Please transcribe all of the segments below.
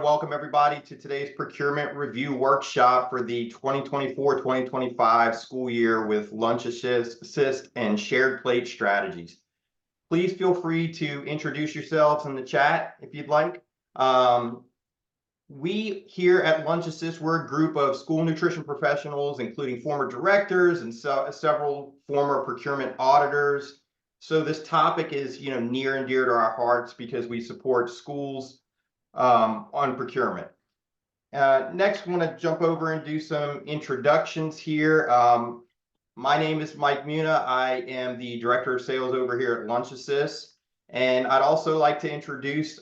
to welcome everybody to today's procurement review workshop for the 2024-2025 school year with LunchAssist and shared plate strategies. Please feel free to introduce yourselves in the chat if you'd like. We here at LunchAssist, we're a group of school nutrition professionals, including former directors and several former procurement auditors. So this topic is, near and dear to our hearts because we support schools on procurement. Next, I want to jump over and do some introductions here. My name is Mike Muna. I am the Director of Sales over here at LunchAssist. And I'd also like to introduce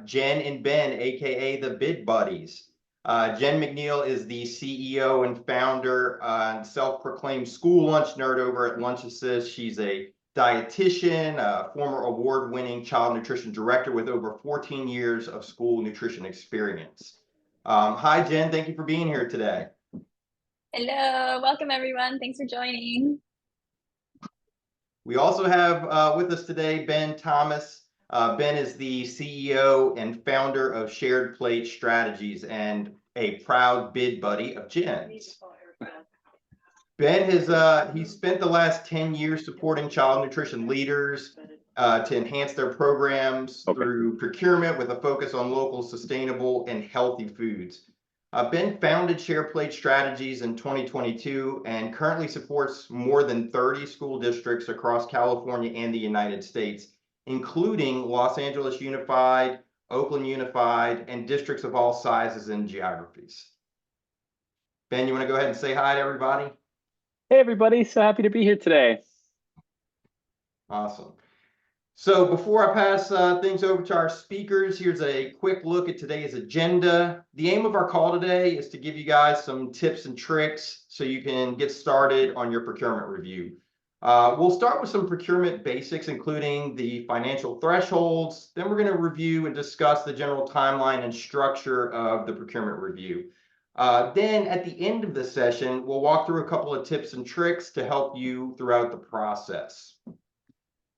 Jen and Ben, aka the Bid Buddies. Jen McNeil is the CEO and founder and self-proclaimed school lunch nerd over at LunchAssist. She's a dietitian, a former award-winning child nutrition director with over 14 years of school nutrition experience. Hi, Jen. Thank you for being here today. Hello. Welcome, everyone. Thanks for joining. We also have with us today Ben Thomas. Ben is the CEO and founder of Shared Plate Strategies and a proud bid buddy of Jen's. Ben has he spent the last 10 years supporting child nutrition leaders to enhance their programs through procurement with a focus on local, sustainable, and healthy foods. Ben founded Shared Plate Strategies in 2022 and currently supports more than 30 school districts across California and the United States, including Los Angeles Unified, Oakland Unified, and districts of all sizes and geographies. Ben, you want to go ahead and say hi to everybody? Hey, everybody. So happy to be here today. Awesome. So before I pass things over to our speakers, here's a quick look at today's agenda. The aim of our call today is to give you guys some tips and tricks so you can get started on your procurement review. We'll start with some procurement basics, including the financial thresholds. Then we're going to review and discuss the general timeline and structure of the procurement review. Then at the end of the session, we'll walk through a couple of tips and tricks to help you throughout the process.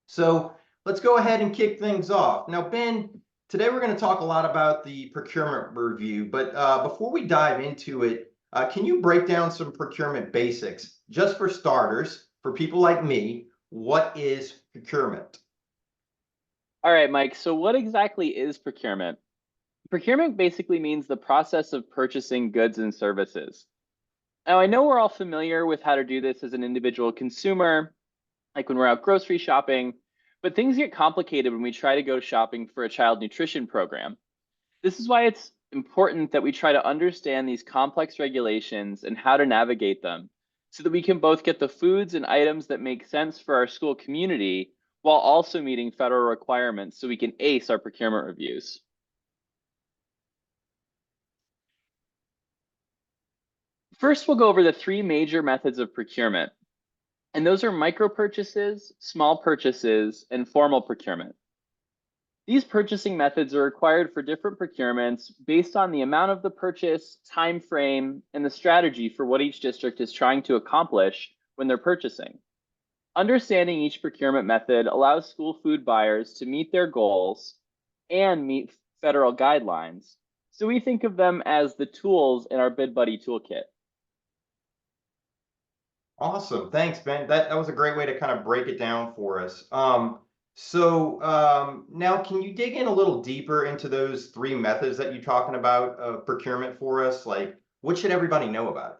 So let's go ahead and kick things off. Now, Ben, today we're going to talk a lot about the procurement review, but before we dive into it, can you break down some procurement basics? Just for starters, for people like me, what is procurement? All right, Mike. So what exactly is procurement? Procurement basically means the process of purchasing goods and services. Now, I know we're all familiar with how to do this as an individual consumer, like when we're out grocery shopping, but things get complicated when we try to go shopping for a child nutrition program. This is why it's important that we try to understand these complex regulations and how to navigate them so that we can both get the foods and items that make sense for our school community while also meeting federal requirements so we can ace our procurement reviews. First, we'll go over the three major methods of procurement. And those are micro purchases, small purchases, and formal procurement. These purchasing methods are required for different procurements based on the amount of the purchase, time frame, and the strategy for what each district is trying to accomplish when they're purchasing. Understanding each procurement method allows school food buyers to meet their goals and meet federal guidelines. So we think of them as the tools in our Bid Buddy toolkit. Awesome. Thanks, Ben. That was a great way to kind of break it down for us. Now, can you dig in a little deeper into those three methods that you're talking about of procurement for us? Like, what should everybody know about it?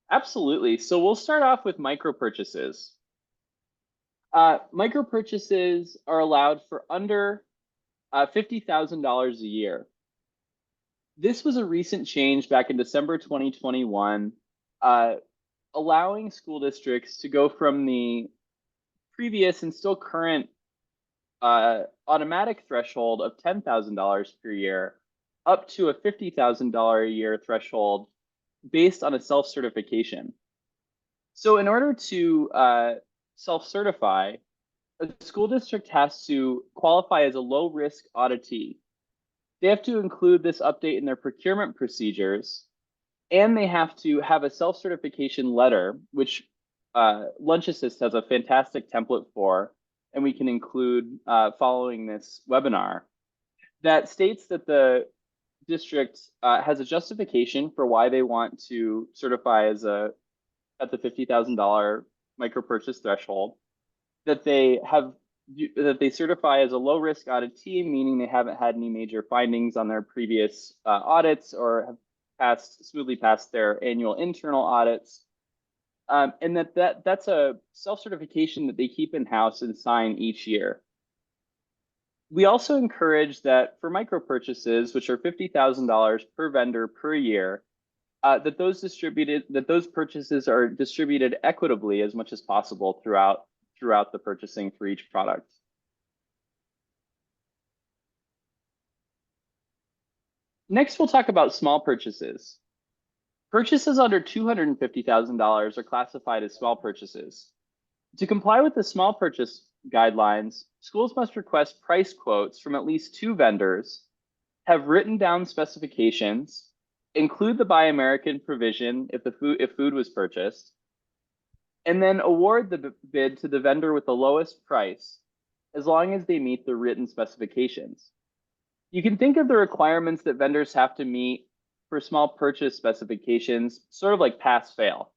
Absolutely. So we'll start off with micro purchases. Micro purchases are allowed for under $50,000 a year. This was a recent change back in December 2021, allowing school districts to go from the previous and still current automatic threshold of $10,000 per year up to a $50,000 a year threshold based on a self-certification. So in order to self-certify, a school district has to qualify as a low-risk auditee. They have to include this update in their procurement procedures, and they have to have a self-certification letter, which LunchAssist has a fantastic template for, and we can include following this webinar. that states that the district has a justification for why they want to certify as at the $50,000 micro purchase threshold, that they certify as a low risk auditee, meaning they haven't had any major findings on their previous audits or have smoothly passed their annual internal audits. And that's a self-certification that they keep in-house and sign each year. We also encourage that for micro purchases, which are $50,000 per vendor per year, that those purchases are distributed equitably as much as possible throughout the purchasing for each product. Next, we'll talk about small purchases. Purchases under $250,000 are classified as small purchases. To comply with the small purchase guidelines, schools must request price quotes from at least 2 vendors, have written down specifications, include the Buy American provision if food was purchased, and then award the bid to the vendor with the lowest price, as long as they meet the written specifications. You can think of the requirements that vendors have to meet for small purchase specifications sort of like pass-fail.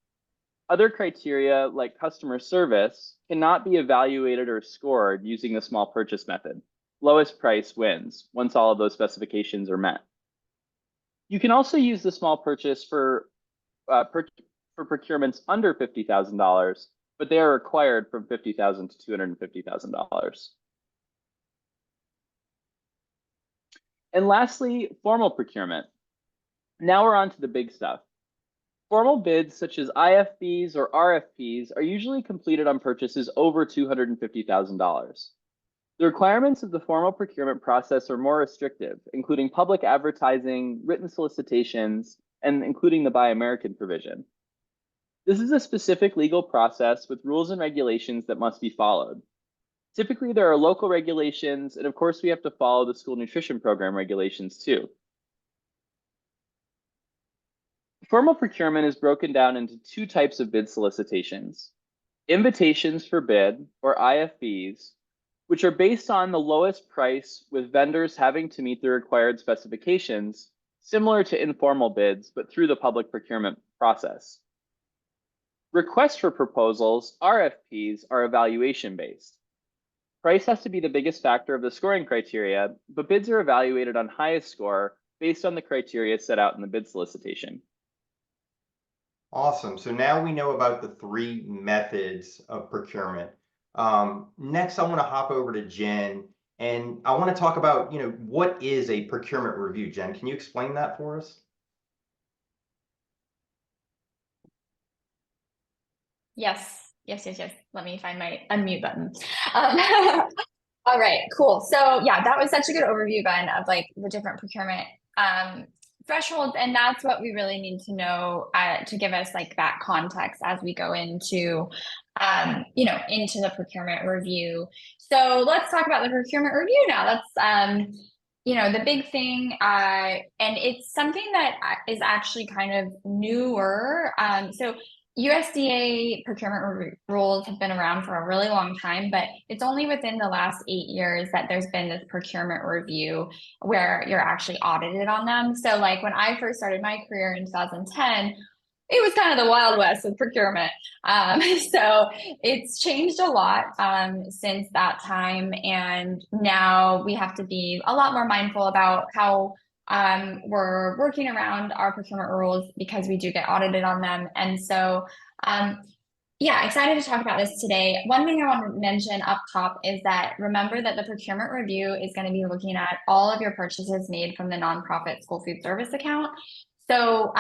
Other criteria, like customer service, cannot be evaluated or scored using the small purchase method. Lowest price wins once all of those specifications are met. You can also use the small purchase for procurements under $50,000, but they are required from $50,000 to $250,000. And lastly, formal procurement. Now we're on to the big stuff. Formal bids such as IFBs or RFPs are usually completed on purchases over $250,000. The requirements of the formal procurement process are more restrictive, including public advertising, written solicitations, and including the Buy American provision. This is a specific legal process with rules and regulations that must be followed. Typically, there are local regulations, and of course, we have to follow the School Nutrition Program regulations too. Formal procurement is broken down into 2 types of bid solicitations. Invitations for bid, or IFBs, which are based on the lowest price with vendors having to meet the required specifications, similar to informal bids, but through the public procurement process. Requests for proposals, RFPs, are evaluation-based. Price has to be the biggest factor of the scoring criteria, but bids are evaluated on highest score based on the criteria set out in the bid solicitation. Awesome. So now we know about the 3 methods of procurement. Next, I want to hop over to Jen, and I want to talk about, what is a procurement review? Jen, can you explain that for us? Yes. Let me find my unmute button. All right, cool. So yeah, that was such a good overview, Ben, of like the different procurement thresholds, and that's what we really need to know to give us like that context as we go into into the procurement review. So let's talk about the procurement review now. That's the big thing, and it's something that is actually kind of newer. So USDA procurement rules have been around for a really long time, but it's only within the last 8 years that there's been this procurement review where you're actually audited on them. So like when I first started my career in 2010, it was kind of the Wild West with procurement. So it's changed a lot since that time. And now we have to be a lot more mindful about how we're working around our procurement rules because we do get audited on them. And so, yeah, excited to talk about this today. One thing I want to mention up top is that remember that the procurement review is going to be looking at all of your purchases made from the nonprofit school food service account. So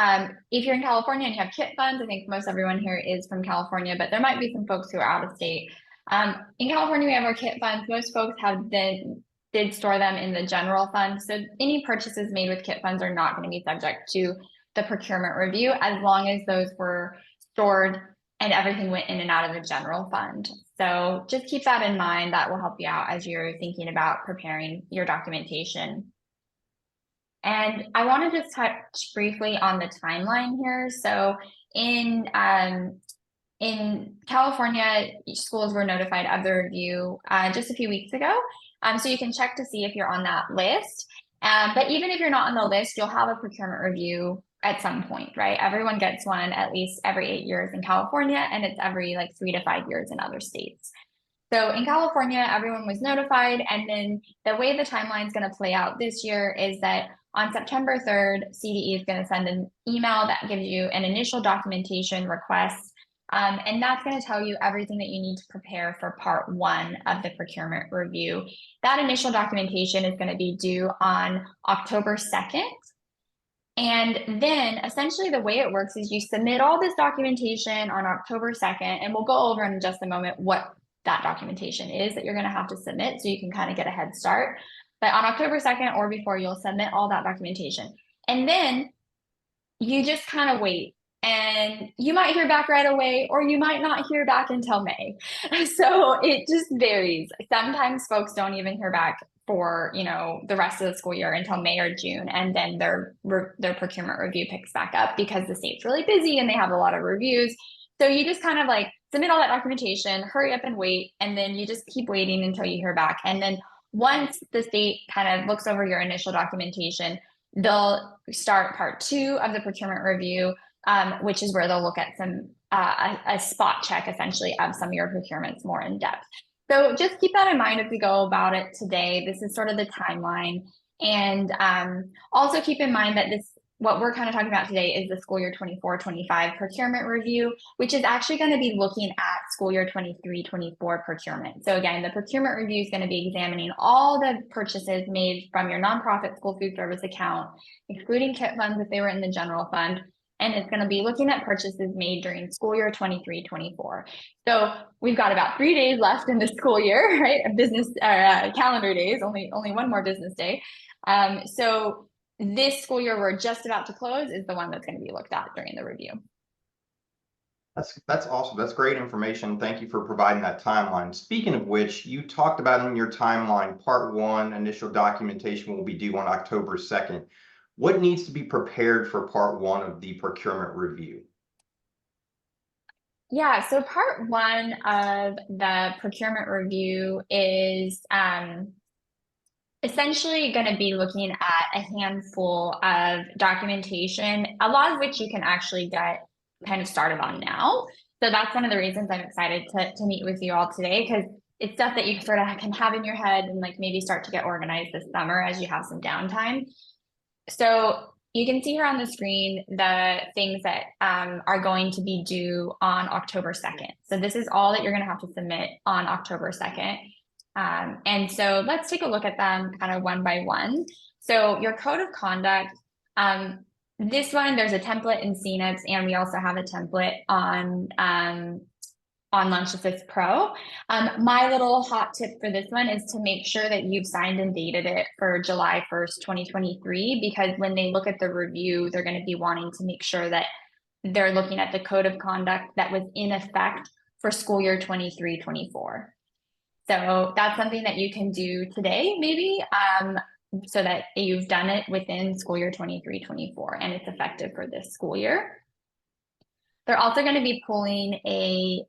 if you're in California and you have KIT funds, I think most everyone here is from California, but there might be some folks who are out of state. In California, we have our KIT funds. Most folks did store them in the general fund. So any purchases made with KIT funds are not going to be subject to the procurement review as long as those were stored and everything went in and out of the general fund. So just keep that in mind. That will help you out as you're thinking about preparing your documentation. And I want to just touch briefly on the timeline here. So in California, schools were notified of the review just a few weeks ago. So you can check to see if you're on that list. But even if you're not on the list, you'll have a procurement review at some point, right? Everyone gets one at least every 8 years in California, and it's every like 3 to 5 years in other states. So in California, everyone was notified. And then the way the timeline is going to play out this year is that on September 3rd, CDE is going to send an email that gives you an initial documentation request. And that's going to tell you everything that you need to prepare for part 1 of the procurement review. That initial documentation is going to be due on October 2nd. And then essentially the way it works is you submit all this documentation on October 2nd, and we'll go over in just a moment what that documentation is that you're going to have to submit so you can kind of get a head start. But on October 2nd or before, you'll submit all that documentation. And then you just kind of wait. And you might hear back right away, or you might not hear back until May. So it just varies. Sometimes folks don't even hear back for, you know, the rest of the school year until May or June, and then their procurement review picks back up because the state's really busy and they have a lot of reviews. So you just kind of like submit all that documentation, hurry up and wait, and then you just keep waiting until you hear back. And then once the state kind of looks over your initial documentation, they'll start part 2 of the procurement review, which is where they'll look at some a spot check essentially of some of your procurements more in depth. So just keep that in mind as we go about it today. This is sort of the timeline. And also keep in mind that what we're kind of talking about today is the school year 24-25 procurement review, which is actually going to be looking at school year 23-24 procurement. So again, the procurement review is going to be examining all the purchases made from your nonprofit school food service account, excluding kit funds if they were in the general fund. And it's going to be looking at purchases made during school year 23-24. So we've got about 3 days left in the school year, right? Business calendar days, only one more business day. So this school year we're just about to close is the one that's going to be looked at during the review. That's awesome. That's great information. Thank you for providing that timeline. Speaking of which, you talked about in your timeline, part 1 initial documentation will be due on October 2nd. What needs to be prepared for part 1 of the procurement review? Yeah, so part 1 of the procurement review is essentially going to be looking at a handful of documentation, a lot of which you can actually get kind of started on now. So that's one of the reasons I'm excited to meet with you all today, because it's stuff that you sort of can have in your head and like maybe start to get organized this summer as you have some downtime. So you can see here on the screen the things that are going to be due on October 2nd. So this is all that you're going to have to submit on October 2nd. And so let's take a look at them kind of one by one. So your code of conduct, this one, there's a template in CNIPS, and we also have a template on LunchAssist Pro. My little hot tip for this one is to make sure that you've signed and dated it for July 1st, 2023, because when they look at the review, they're going to be wanting to make sure that they're looking at the code of conduct that was in effect for school year 23-24. So that's something that you can do today, maybe, so that you've done it within school year 23-24 and it's effective for this school year. They're also going to be pulling a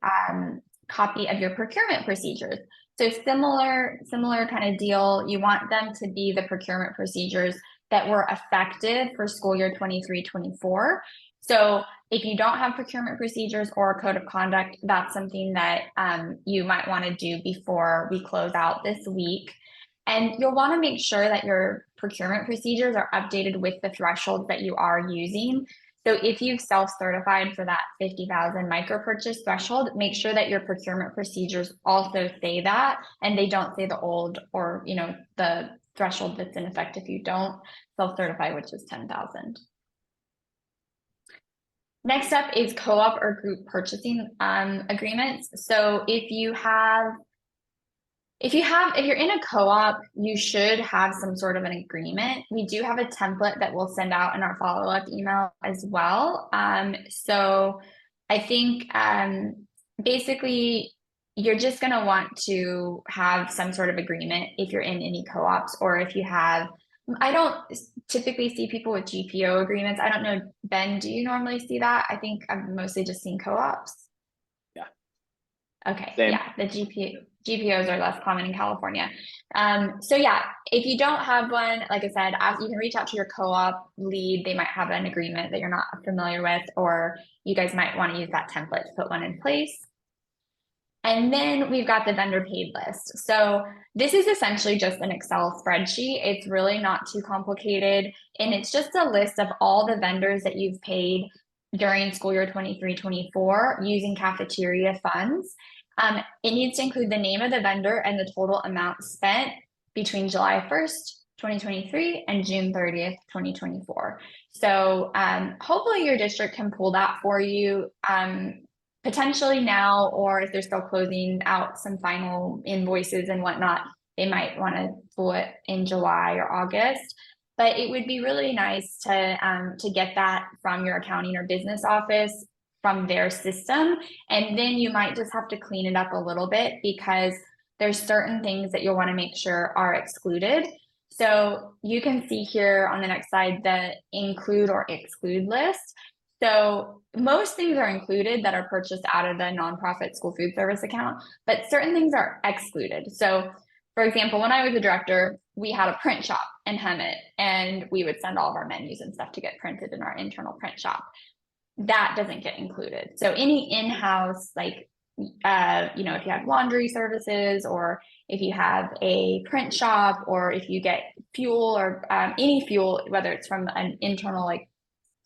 copy of your procurement procedures. So similar kind of deal. You want them to be the procurement procedures that were effective for school year 23-24. So if you don't have procurement procedures or a code of conduct, that's something that you might want to do before we close out this week. And you'll want to make sure that your procurement procedures are updated with the thresholds that you are using. So if you've self-certified for that 50,000 micro-purchase threshold, make sure that your procurement procedures also say that, and they don't say the old or, you know, the threshold that's in effect if you don't self-certify, which is 10,000. Next up is co-op or group purchasing agreements. So if you're in a co-op, you should have some sort of an agreement. We do have a template that we'll send out in our follow-up email as well. So I think basically you're just going to want to have some sort of agreement if you're in any co-ops, or if you have, I don't typically see people with GPO agreements. I don't know, Ben, do you normally see that? I think I've mostly just seen co-ops. Yeah. Okay. Same. Yeah, the GPOs are less common in California. So yeah, if you don't have one, like I said, you can reach out to your co-op lead. They might have an agreement that you're not familiar with, or you guys might want to use that template to put one in place. And then we've got the vendor paid list. So this is essentially just an Excel spreadsheet. It's really not too complicated. And it's just a list of all the vendors that you've paid during school year 23-24 using cafeteria funds. It needs to include the name of the vendor and the total amount spent between July 1st, 2023 and June 30th, 2024. So hopefully your district can pull that for you potentially now, or if they're still closing out some final invoices and whatnot, they might want to pull it in July or August. But it would be really nice to get that from your accounting or business office from their system. And then you might just have to clean it up a little bit because there's certain things that you'll want to make sure are excluded. So you can see here on the next slide the include or exclude list. So most things are included that are purchased out of the nonprofit school food service account, but certain things are excluded. So for example, when I was a director, we had a print shop in Hemet, and we would send all of our menus and stuff to get printed in our internal print shop. That doesn't get included. So any in-house, like, if you have laundry services, or if you have a print shop, or if you get fuel or any fuel, whether it's from an internal like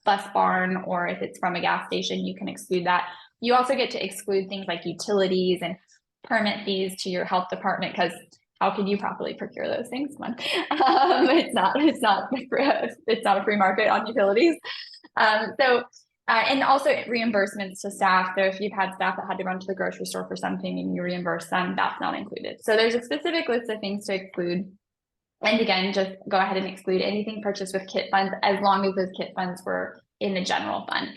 bus barn, or if it's from a gas station, you can exclude that. You also get to exclude things like utilities and permit fees to your health department, because how could you properly procure those things? It's not a free market on utilities. And also reimbursements to staff. So if you've had staff that had to run to the grocery store for something and you reimburse them, that's not included. So there's a specific list of things to exclude. And again, just go ahead and exclude anything purchased with kit funds, as long as those kit funds were in the general fund.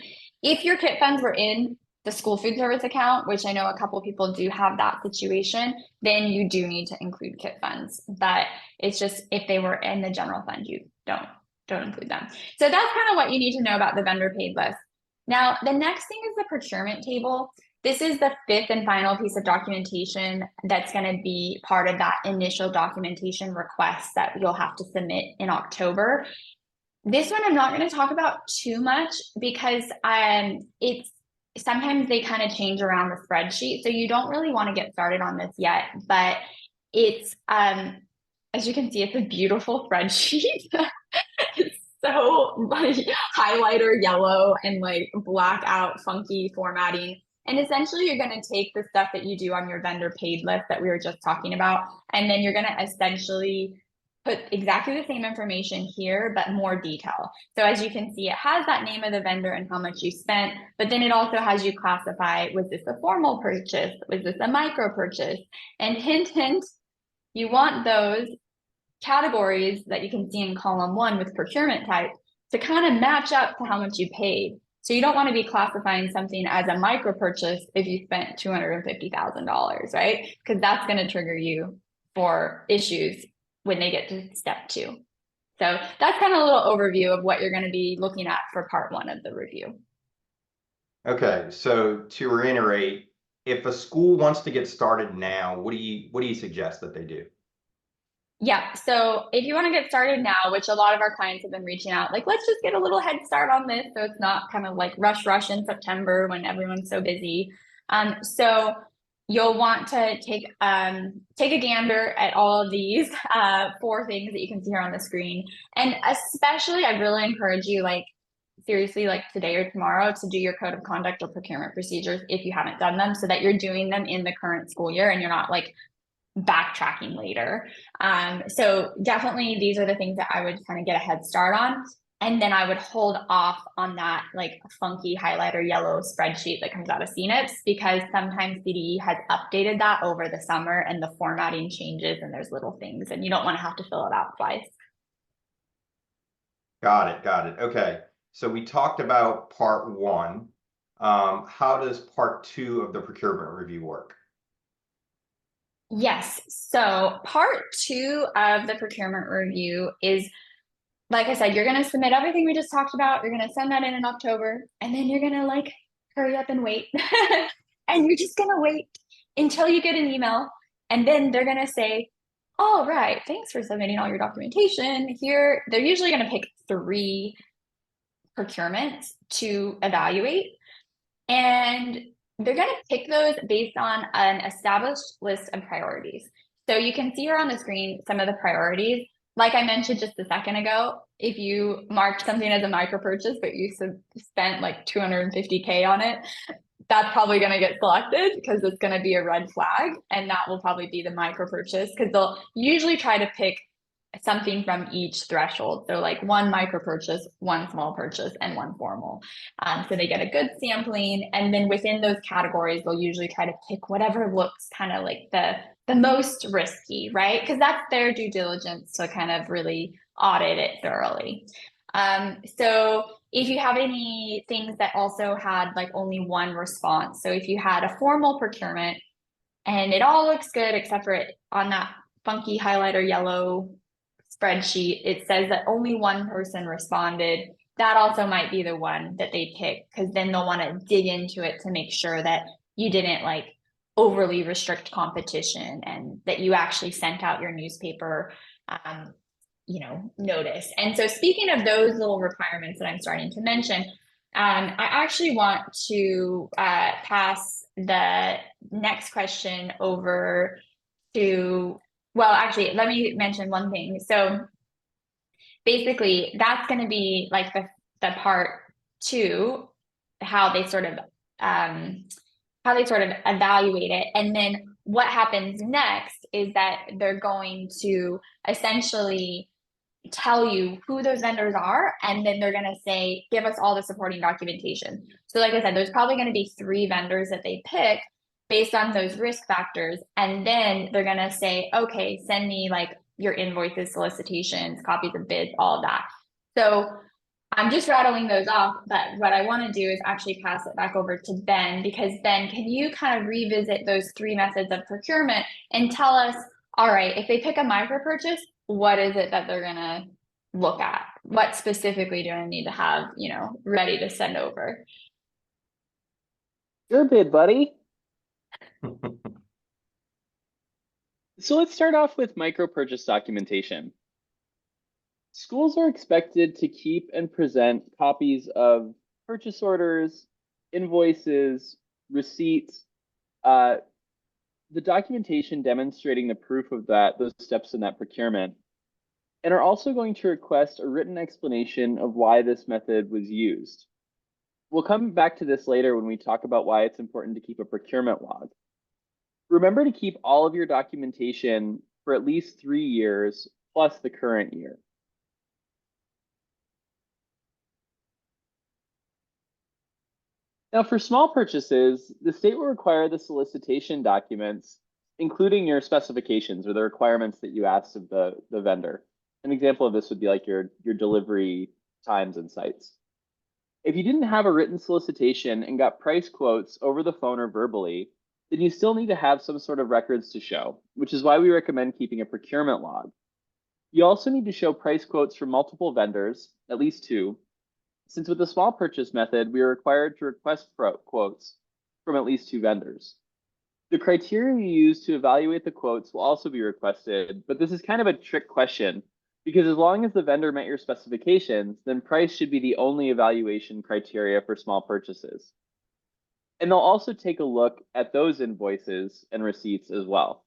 If your kit funds were in the school food service account, which I know a couple of people do have that situation, then you do need to include kit funds. But it's just, if they were in the general fund, you don't include them. So that's kind of what you need to know about the vendor paid list. Now, the next thing is the procurement table. This is the fifth and final piece of documentation that's going to be part of that initial documentation request that you'll have to submit in October. This one I'm not going to talk about too much because it's sometimes they kind of change around the spreadsheet. So you don't really want to get started on this yet, but it's, as you can see, it's a beautiful spreadsheet. It's so like highlighter yellow and like black out funky formatting. And essentially you're going to take the stuff that you do on your vendor paid list that we were just talking about, and then you're going to essentially put exactly the same information here, but more detail. So as you can see, it has that name of the vendor and how much you spent, but then it also has you classify, was this a formal purchase? Was this a micro purchase? And hint, hint, you want those categories that you can see in column 1 with procurement type to kind of match up to how much you paid. So you don't want to be classifying something as a micro purchase if you spent $250,000, right? Because that's going to trigger you for issues when they get to step 2. So that's kind of a little overview of what you're going to be looking at for part 1 of the review. Okay, so to reiterate, if a school wants to get started now, what do you suggest that they do? Yeah, so if you want to get started now, which a lot of our clients have been reaching out, like, let's just get a little head start on this so it's not kind of like rush in September when everyone's so busy. So you'll want to take a gander at all of these 4 things that you can see here on the screen. And especially, I really encourage you, like, seriously, like today or tomorrow, to do your code of conduct or procurement procedures if you haven't done them, so that you're doing them in the current school year and you're not like backtracking later. So definitely these are the things that I would kind of get a head start on. And then I would hold off on that like funky highlighter yellow spreadsheet that comes out of CNIPS, because sometimes CDE has updated that over the summer and the formatting changes and there's little things and you don't want to have to fill it out twice. Got it. Okay. So we talked about part 1. How does part 2 of the procurement review work? Yes. So part 2 of the procurement review is, like I said, you're going to submit everything we just talked about. You're going to send that in October, and then you're going to like hurry up and wait. And you're just going to wait until you get an email And then they're going to say, all right, thanks for submitting all your documentation. Here, they're usually going to pick 3 procurements to evaluate. And they're going to pick those based on an established list of priorities. So you can see here on the screen some of the priorities. Like I mentioned just a second ago, if you marked something as a micro purchase, but you spent like 250K on it, that's probably going to get selected because it's going to be a red flag, and that will probably be the micro purchase because they'll usually try to pick something from each threshold. So like 1 micro purchase, 1 small purchase, and 1 formal. So they get a good sampling, and then within those categories, they'll usually try to pick whatever looks kind of like the most risky, right? Because that's their due diligence to kind of really audit it thoroughly. So if you have any things that also had like only 1 response, so if you had a formal procurement and it all looks good except for it on that funky highlighter yellow spreadsheet, it says that only 1 person responded, that also might be the one that they pick, because then they'll want to dig into it to make sure that you didn't like overly restrict competition and that you actually sent out your newspaper notice. And so speaking of those little requirements that I'm starting to mention, I actually want to pass the next question over to, well, actually, let me mention one thing. So basically, that's going to be like the part 2, how they sort of evaluate it. And then what happens next is that they're going to essentially tell you who those vendors are, and then they're going to say, give us all the supporting documentation. So like I said, there's probably going to be 3 vendors that they pick based on those risk factors, and then they're going to say, okay, send me like your invoices, solicitations, copies of bids, all of that. So I'm just rattling those off, but what I want to do is actually pass it back over to Ben, because Ben, can you kind of revisit those 3 methods of procurement and tell us, all right, if they pick a micro purchase, what is it that they're going to look at? What specifically do I need to have, ready to send over? Your bid, buddy. So let's start off with micro purchase documentation. Schools are expected to keep and present copies of purchase orders, invoices, receipts, the documentation demonstrating the proof of those steps in that procurement, and are also going to request a written explanation of why this method was used. We'll come back to this later when we talk about why it's important to keep a procurement log. Remember to keep all of your documentation for at least 3 years plus the current year. Now, for small purchases, the state will require the solicitation documents, including your specifications or the requirements that you asked of the vendor. An example of this would be like your delivery times and sites. If you didn't have a written solicitation and got price quotes over the phone or verbally, then you still need to have some sort of records to show, which is why we recommend keeping a procurement log. You also need to show price quotes from multiple vendors, at least 2, since with the small purchase method, we are required to request quotes from at least 2 vendors. The criteria you use to evaluate the quotes will also be requested, but this is kind of a trick question, because as long as the vendor met your specifications, then price should be the only evaluation criteria for small purchases. And they'll also take a look at those invoices and receipts as well.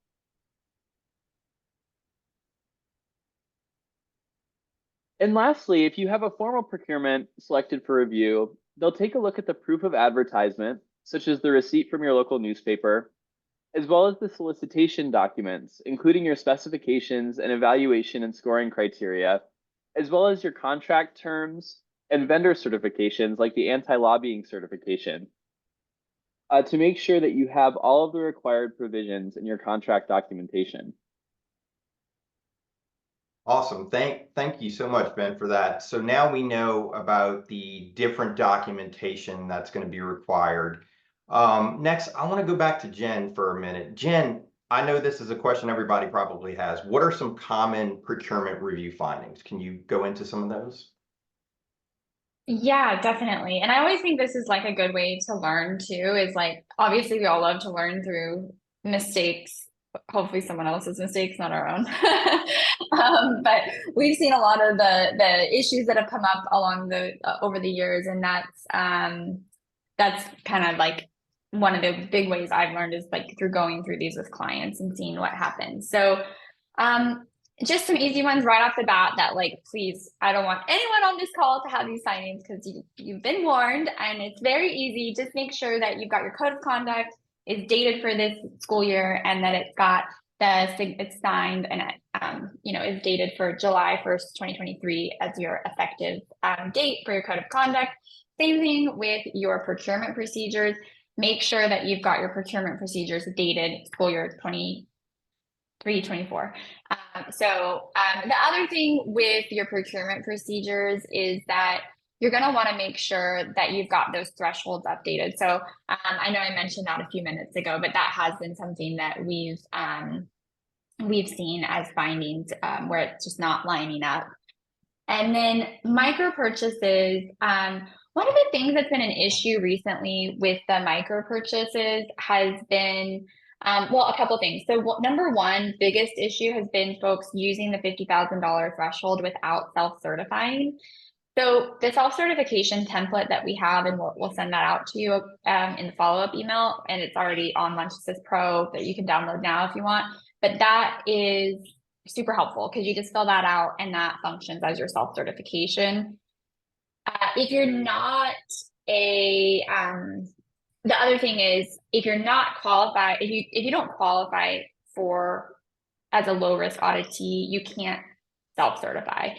And lastly, if you have a formal procurement selected for review, they'll take a look at the proof of advertisement, such as the receipt from your local newspaper, as well as the solicitation documents, including your specifications and evaluation and scoring criteria, as well as your contract terms and vendor certifications like the anti-lobbying certification, to make sure that you have all of the required provisions in your contract documentation. Awesome. Thank you so much, Ben, for that. So now we know about the different documentation that's going to be required. Next, I want to go back to Jen for a minute. Jen, I know this is a question everybody probably has. What are some common procurement review findings? Can you go into some of those? Yeah, definitely. And I always think this is like a good way to learn too, is like, obviously we all love to learn through mistakes hopefully someone else's mistakes, not our own. But we've seen a lot of the issues that have come up along the over the years, and that's kind of like one of the big ways I've learned is like through going through these with clients and seeing what happens. So just some easy ones right off the bat that like, please, I don't want anyone on this call to have these signings because you've been warned, and it's very easy. Just make sure that you've got your code of conduct is dated for this school year, and that it's signed and is dated for July 1st, 2023 as your effective date for your code of conduct. Same thing with your procurement procedures. Make sure that you've got your procurement procedures dated school year 23-24. The other thing with your procurement procedures is that you're going to want to make sure that you've got those thresholds updated. So I know I mentioned that a few minutes ago, but that has been something that we've seen as findings where it's just not lining up. And then micro purchases. One of the things that's been an issue recently with the micro purchases has been a couple of things. So number one, biggest issue has been folks using the $50,000 threshold without self-certifying. So the self-certification template that we have, and we'll send that out to you in the follow-up email, and it's already on LunchAssist Pro that you can download now if you want. But that is super helpful because you just fill that out and that functions as your self-certification. If you're not the other thing is if you're not qualified, if you don't qualify for as a low risk auditee, you can't self-certify.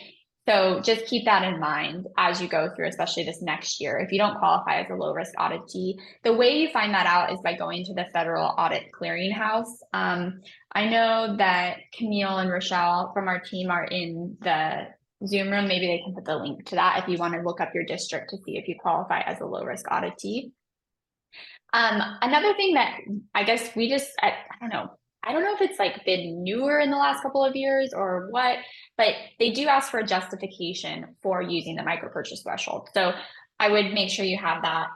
So just keep that in mind as you go through, especially this next year. If you don't qualify as a low risk auditee, the way you find that out is by going to the Federal Audit Clearinghouse. I know that Camille and Rochelle from our team are in the Zoom room. Maybe they can put the link to that if you want to look up your district to see if you qualify as a low risk auditee. Another thing that I guess I don't know if it's like been newer in the last couple of years or what, but they do ask for a justification for using the micro purchase threshold. So I would make sure you have that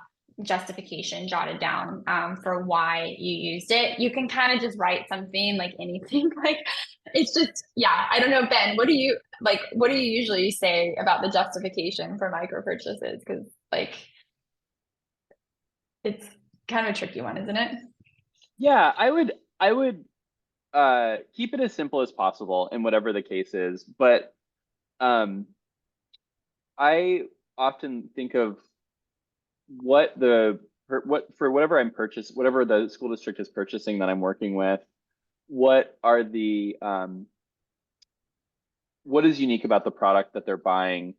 justification jotted down for why you used it. You can kind of just write something like anything, like it's just, yeah, I don't know, Ben, what do you usually say about the justification for micro purchases? Because like it's kind of a tricky one, isn't it? Yeah, I would keep it as simple as possible in whatever the case is, but I often think of what for whatever whatever the school district is purchasing that I'm working with, what is unique about the product that they're buying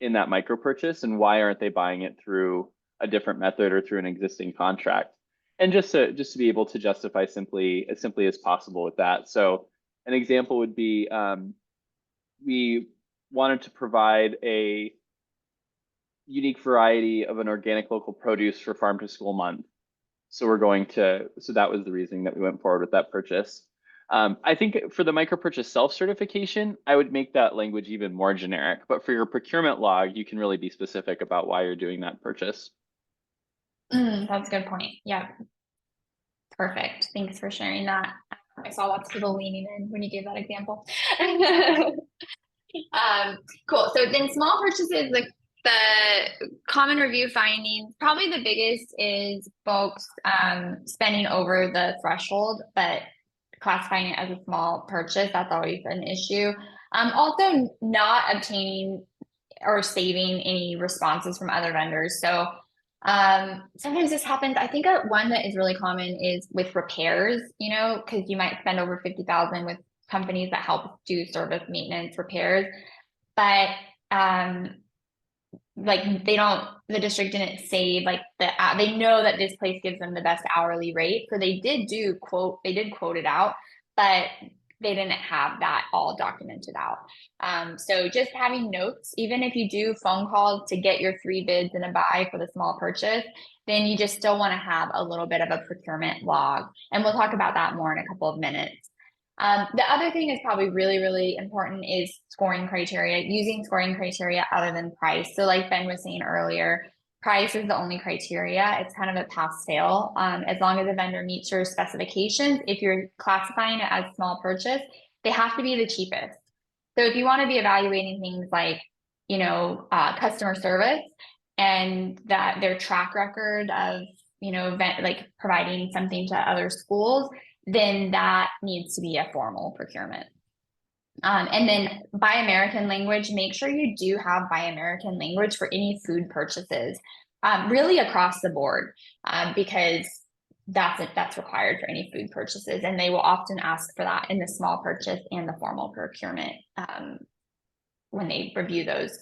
in that micro purchase, and why aren't they buying it through a different method or through an existing contract? And just to be able to justify as simply as possible with that. So an example would be we wanted to provide a unique variety of an organic local produce for Farm to School Month. So that was the reason that we went forward with that purchase. I think for the micro purchase self-certification, I would make that language even more generic. But for your procurement log, you can really be specific about why you're doing that purchase. That's a good point. Yeah. Perfect. Thanks for sharing that. I saw lots of people leaning in when you gave that example. Cool. So then small purchases, like the common review findings, probably the biggest is folks spending over the threshold, but classifying it as a small purchase. That's always an issue. Also not obtaining or saving any responses from other vendors. So sometimes this happens. I think one that is really common is with repairs, because you might spend over 50,000 with companies that help do service maintenance repairs, but the district didn't save they know that this place gives them the best hourly rate. So they did quote it out, but they didn't have that all documented out. So just having notes, even if you do phone calls to get your 3 bids and a buy for the small purchase, then you just still want to have a little bit of a procurement log. And we'll talk about that more in a couple of minutes. The other thing is probably really, really important is scoring criteria, using scoring criteria other than price. So like Ben was saying earlier, price is the only criteria. It's kind of a pass-fail. As long as the vendor meets your specifications, if you're classifying it as small purchase, they have to be the cheapest. So if you want to be evaluating things like, customer service and that their track record of, like providing something to other schools, then that needs to be a formal procurement. And then Buy American language, make sure you do have Buy American language for any food purchases, really across the board, because that's required for any food purchases. And they will often ask for that in the small purchase and the formal procurement when they review those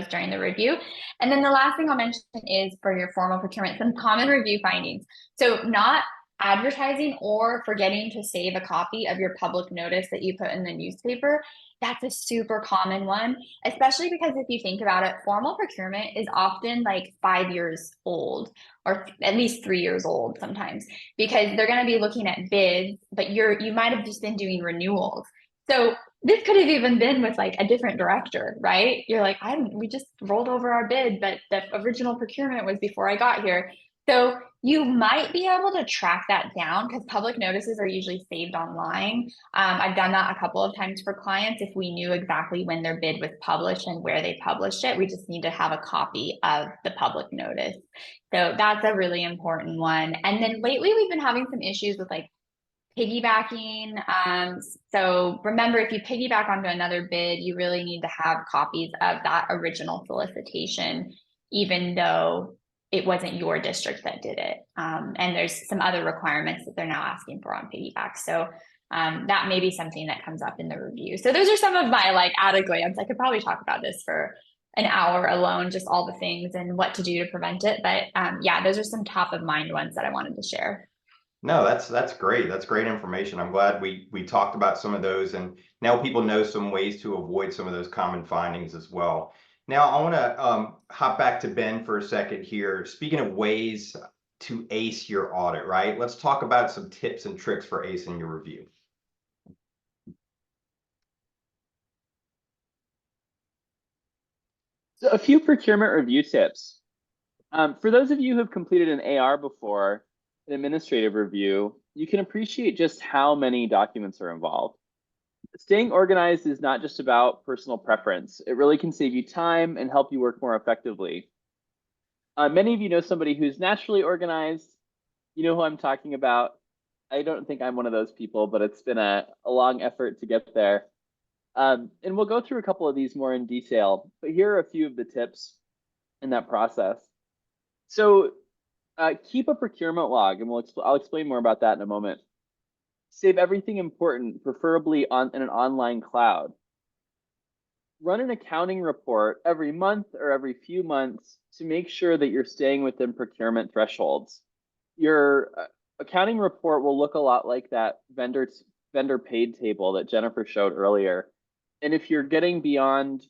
during the review. And then the last thing I'll mention is for your formal procurement, some common review findings. So not advertising or forgetting to save a copy of your public notice that you put in the newspaper. That's a super common one, especially because if you think about it, formal procurement is often like 5 years old, or at least 3 years old sometimes, because they're going to be looking at bids, but you might have just been doing renewals. So this could have even been with like a different director, right? You're like, we just rolled over our bid, but the original procurement was before I got here. So you might be able to track that down because public notices are usually saved online. I've done that a couple of times for clients. If we knew exactly when their bid was published and where they published it, we just need to have a copy of the public notice. So that's a really important one. And then lately we've been having some issues with like piggybacking. So remember, if you piggyback onto another bid, you really need to have copies of that original solicitation, even though it wasn't your district that did it. And there's some other requirements that they're now asking for on piggyback. So that may be something that comes up in the review. So those are some of my like at a glance. I could probably talk about this for an hour alone, just all the things and what to do to prevent it. But yeah, those are some top of mind ones that I wanted to share. No, that's great. That's great information. I'm glad we talked about some of those, and now people know some ways to avoid some of those common findings as well. Now I want to hop back to Ben for a second here. Speaking of ways to ace your audit, right? Let's talk about some tips and tricks for acing your review. So a few procurement review tips. For those of you who have completed an AR before, an administrative review, you can appreciate just how many documents are involved. Staying organized is not just about personal preference. It really can save you time and help you work more effectively. Many of you know somebody who's naturally organized. You know who I'm talking about. I don't think I'm one of those people, but it's been a long effort to get there. And we'll go through a couple of these more in detail, but here are a few of the tips in that process. So keep a procurement log, and I'll explain more about that in a moment. Save everything important, preferably in an online cloud. Run an accounting report every month or every few months to make sure that you're staying within procurement thresholds. Your accounting report will look a lot like that vendor paid table that Jennifer showed earlier. And if you're getting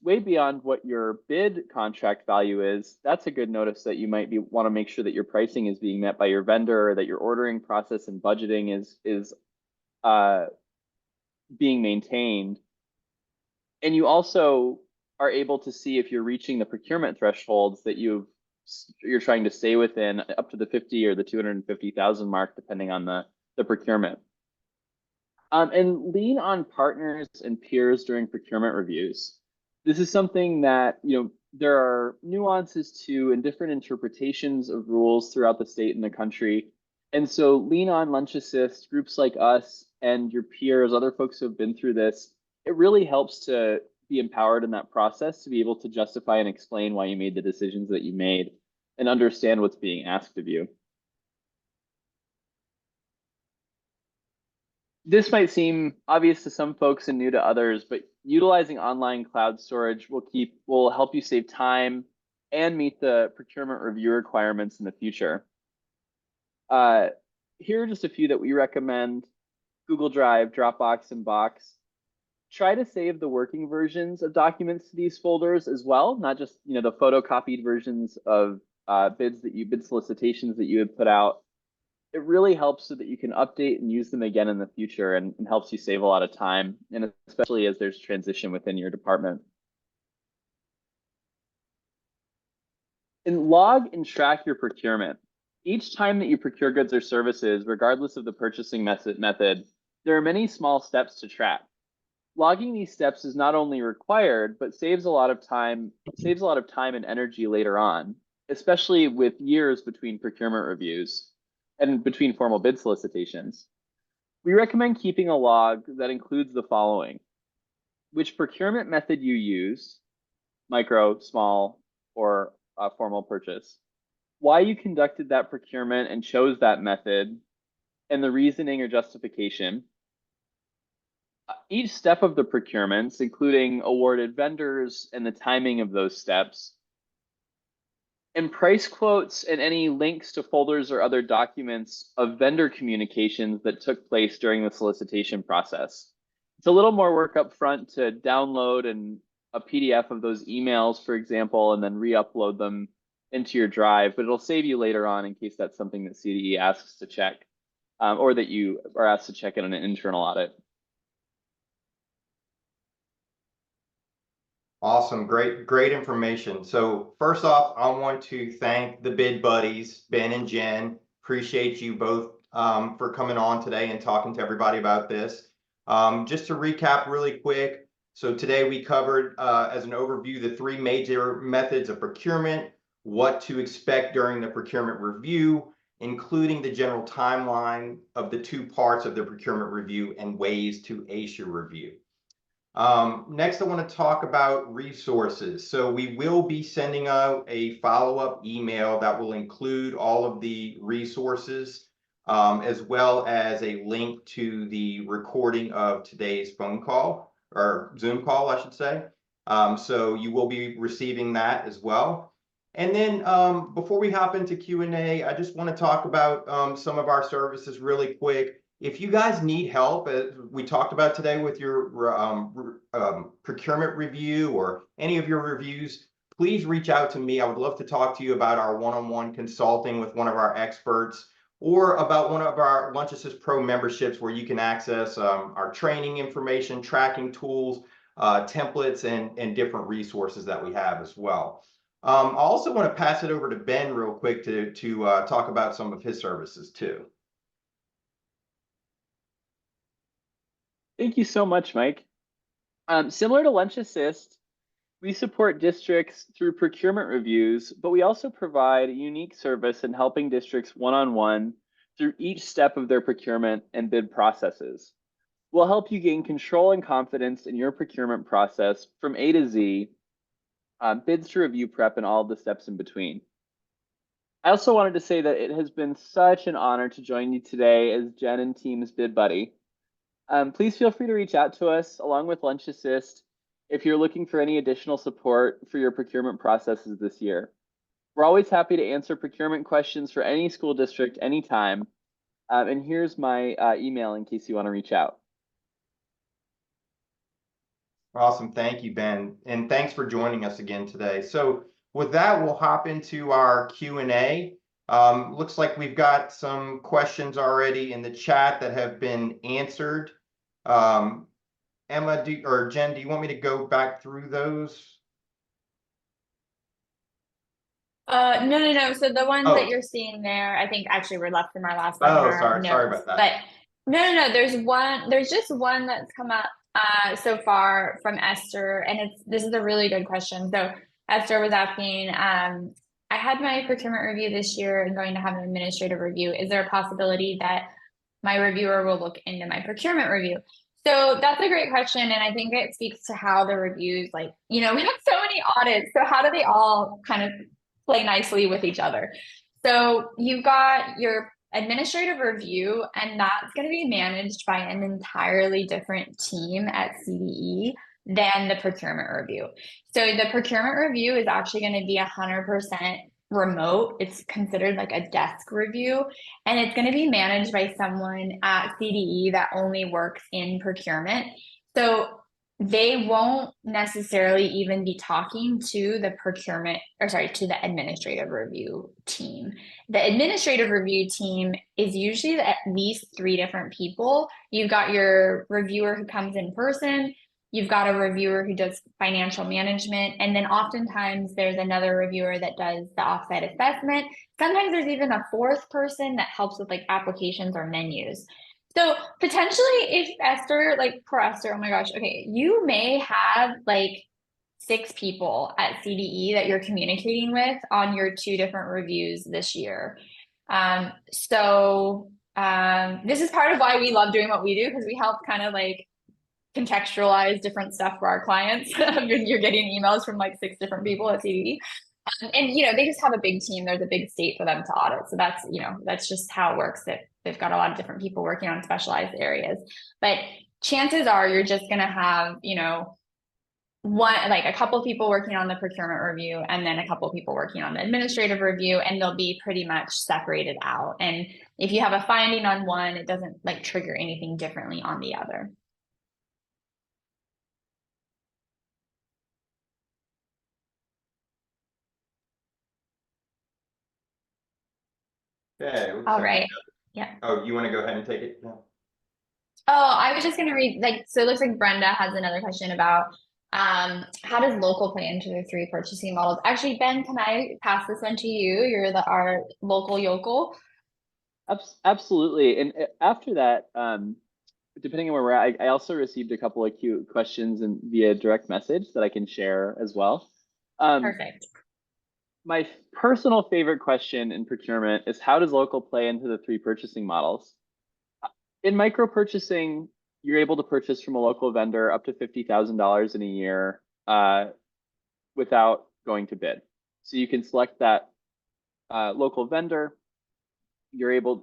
way beyond what your bid contract value is, that's a good notice that you might want to make sure that your pricing is being met by your vendor, or that your ordering process and budgeting is being maintained. And you also are able to see if you're reaching the procurement thresholds that you're trying to stay within, up to the 50 or the 250,000 mark, depending on the procurement. And lean on partners and peers during procurement reviews. This is something that, there are nuances to and different interpretations of rules throughout the state and the country. And so lean on LunchAssist, groups like us and your peers, other folks who have been through this. It really helps to be empowered in that process to be able to justify and explain why you made the decisions that you made and understand what's being asked of you. This might seem obvious to some folks and new to others, but utilizing online cloud storage will help you save time and meet the procurement review requirements in the future. Here are just a few that we recommend: Google Drive, Dropbox, and Box. Try to save the working versions of documents to these folders as well, not just the photocopied versions of bid solicitations that you had put out. It really helps so that you can update and use them again in the future, and helps you save a lot of time, and especially as there's transition within your department. And log and track your procurement. Each time that you procure goods or services, regardless of the purchasing method, there are many small steps to track. Logging these steps is not only required, but saves a lot of time and energy later on, especially with years between procurement reviews and between formal bid solicitations. We recommend keeping a log that includes the following: which procurement method you use, micro, small, or formal purchase, why you conducted that procurement and chose that method, and the reasoning or justification. Each step of the procurements, including awarded vendors and the timing of those steps, and price quotes and any links to folders or other documents of vendor communications that took place during the solicitation process. It's a little more work up front to download a PDF of those emails, for example, and then re-upload them into your drive, but it'll save you later on in case that's something that CDE asks to check, or that you are asked to check in an internal audit. Awesome, great information. So first off, I want to thank the bid buddies, Ben and Jen. Appreciate you both for coming on today and talking to everybody about this. Just to recap really quick, so today we covered as an overview the three major methods of procurement, what to expect during the procurement review, including the general timeline of the two parts of the procurement review and ways to ace your review. Next, I want to talk about resources. So we will be sending out a follow-up email that will include all of the resources, as well as a link to the recording of today's phone call, or Zoom call, I should say. So you will be receiving that as well. And then before we hop into Q&A, I just want to talk about some of our services really quick. If you guys need help, as we talked about today, with your procurement review or any of your reviews, please reach out to me. I would love to talk to you about our one-on-one consulting with one of our experts, or about one of our LunchAssist Pro memberships where you can access our training information, tracking tools, templates, and different resources that we have as well. I also want to pass it over to Ben real quick to talk about some of his services too. Thank you so much, Mike. Similar to LunchAssist, we support districts through procurement reviews, but we also provide a unique service in helping districts one-on-one through each step of their procurement and bid processes. We'll help you gain control and confidence in your procurement process from A to Z, bids to review prep, and all of the steps in between. I also wanted to say that it has been such an honor to join you today as Jen and team's bid buddy. Please feel free to reach out to us along with LunchAssist if you're looking for any additional support for your procurement processes this year. We're always happy to answer procurement questions for any school district anytime. And here's my email in case you want to reach out. Awesome. Thank you, Ben. And thanks for joining us again today. So with that, we'll hop into our Q&A. Looks like we've got some questions already in the chat that have been answered. Emma or Jen, do you want me to go back through those? No. So the ones that you're seeing there, I think actually were left from our last webinar. Sorry about that. But no. There's just one that's come up so far from Esther, and this is a really good question. So Esther was asking, I had my procurement review this year and going to have an administrative review. Is there a possibility that my reviewer will look into my procurement review? So that's a great question. And I think it speaks to how the reviews, we have so many audits. So how do they all kind of play nicely with each other? So you've got your administrative review, and that's going to be managed by an entirely different team at CDE than the procurement review. So the procurement review is actually going to be 100% remote. It's considered like a desk review, and it's going to be managed by someone at CDE that only works in procurement. So they won't necessarily even be talking to the to the administrative review team. The administrative review team is usually at least 3 different people. You've got your reviewer who comes in person. You've got a reviewer who does financial management, and then oftentimes there's another reviewer that does the offsite assessment. Sometimes there's even a fourth person that helps with like applications or menus. So potentially if Esther, like poor Esther, oh my gosh, okay, you may have like 6 people at CDE that you're communicating with on your 2 different reviews this year. This is part of why we love doing what we do, because we help kind of like contextualize different stuff for our clients. You're getting emails from like 6 different people at CDE. And you know, they just have a big team. There's a big state for them to audit. So that's, you know, that's just how it works. That they've got a lot of different people working on specialized areas. But chances are you're just going to have, you know, a couple people working on the procurement review and then a couple people working on the administrative review, and they'll be pretty much separated out. And if you have a finding on one, it doesn't like trigger anything differently on the other. Okay. All right. Yeah. Oh, you want to go ahead and take it? No. Oh, I was just going to read, like, so it looks like Brenda has another question about how does local play into the 3 purchasing models? Actually, Ben, can I pass this one to you? You're our local yokel. Absolutely. And after that, depending on where we're at, I also received a couple of cute questions and via direct message that I can share as well. Perfect. My personal favorite question in procurement is, how does local play into the 3 purchasing models? In micro purchasing, you're able to purchase from a local vendor up to $50,000 in a year without going to bid. So you can select that local vendor. You're able,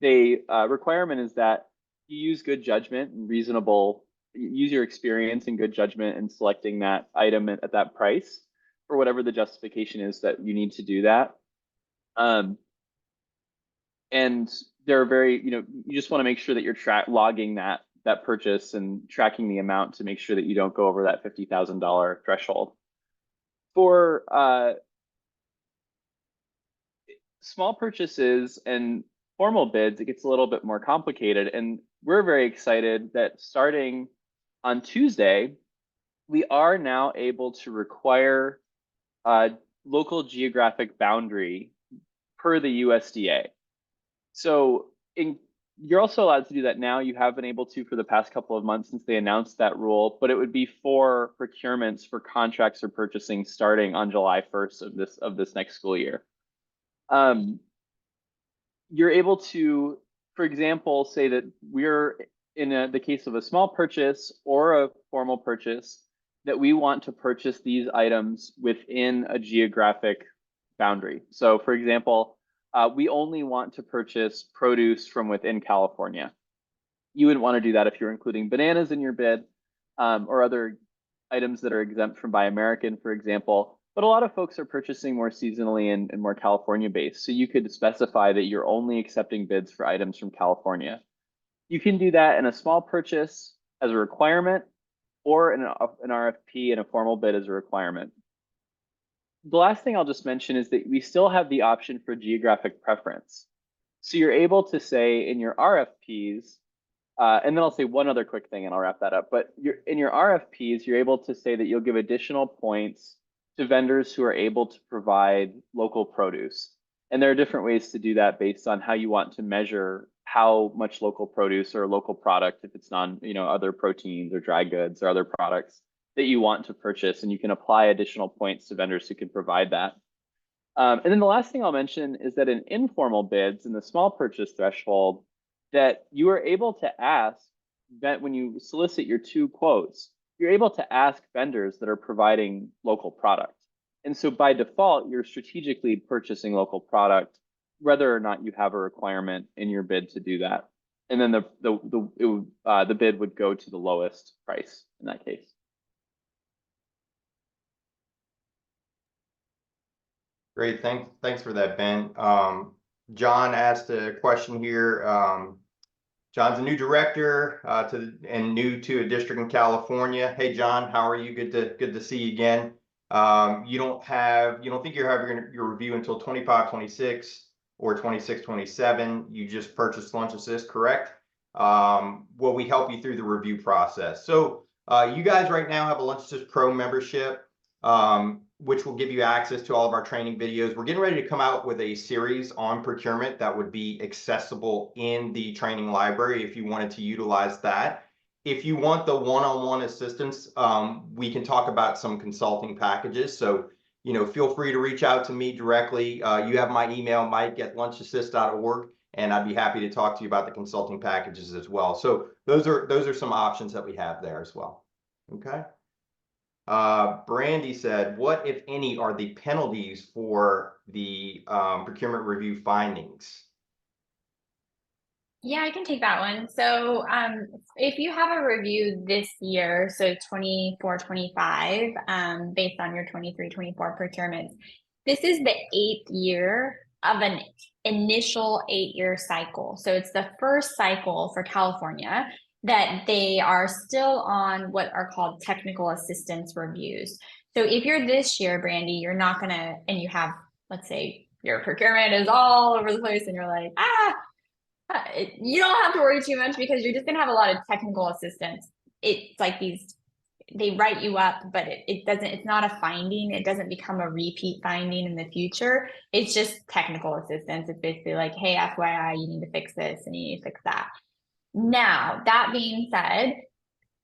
requirement is that you use good judgment and use your experience and good judgment in selecting that item at that price, or whatever the justification is that you need to do that. And they're very, you just want to make sure that you're logging that purchase and tracking the amount to make sure that you don't go over that $50,000 threshold. For small purchases and formal bids, it gets a little bit more complicated. And we're very excited that starting on Tuesday, we are now able to require local geographic boundary per the USDA. So you're also allowed to do that now. You have been able to for the past couple of months since they announced that rule, but it would be for procurements for contracts or purchasing starting on July 1st of this next school year. You're able to, for example, say that we're in the case of a small purchase or a formal purchase, that we want to purchase these items within a geographic boundary. So for example, we only want to purchase produce from within California. You wouldn't want to do that if you're including bananas in your bid, or other items that are exempt from Buy American, for example. But a lot of folks are purchasing more seasonally and more California based. So you could specify that you're only accepting bids for items from California. You can do that in a small purchase as a requirement, or in an RFP and a formal bid as a requirement. The last thing I'll just mention is that we still have the option for geographic preference. So you're able to say in your RFPs, and then I'll say one other quick thing and I'll wrap that up. But in your RFPs, you're able to say that you'll give additional points to vendors who are able to provide local produce. And there are different ways to do that based on how you want to measure how much local produce or local product, if it's other proteins or dry goods or other products that you want to purchase, and you can apply additional points to vendors who can provide that. And then the last thing I'll mention is that in informal bids, in the small purchase threshold, that you are able to ask, when you solicit your 2 quotes, you're able to ask vendors that are providing local product. And so by default, you're strategically purchasing local product, whether or not you have a requirement in your bid to do that. And then the bid would go to the lowest price in that case. Great, thanks for that, Ben. John asked a question here. John's a new director and new to a district in California. Hey, John, how are you? Good to see you again. You don't think you're having your review until 25-26 or 26-27. You just purchased LunchAssist, correct? Will we help you through the review process? So You guys right now have a LunchAssist Pro membership, which will give you access to all of our training videos. We're getting ready to come out with a series on procurement that would be accessible in the training library if you wanted to utilize that. If you want the one-on-one assistance, we can talk about some consulting packages. So, feel free to reach out to me directly. You have my email, mike@lunchassist.org, and I'd be happy to talk to you about the consulting packages as well. So those are some options that we have there as well. Okay. Brandy said, what, if any, are the penalties for the procurement review findings? Yeah, I can take that one. So if you have a review this year, so 24-25, based on your 23-24 procurements, this is the 8th year of an initial 8-year cycle. So it's the first cycle for California that they are still on what are called technical assistance reviews. So if you're this year, Brandy, you're not gonna, and you have, let's say your procurement is all over the place and you're like, you don't have to worry too much because you're just gonna have a lot of technical assistance. It's like they write you up, but it's not a finding. It doesn't become a repeat finding in the future. It's just technical assistance. It's basically like, hey, FYI, you need to fix this and you need to fix that. Now, that being said,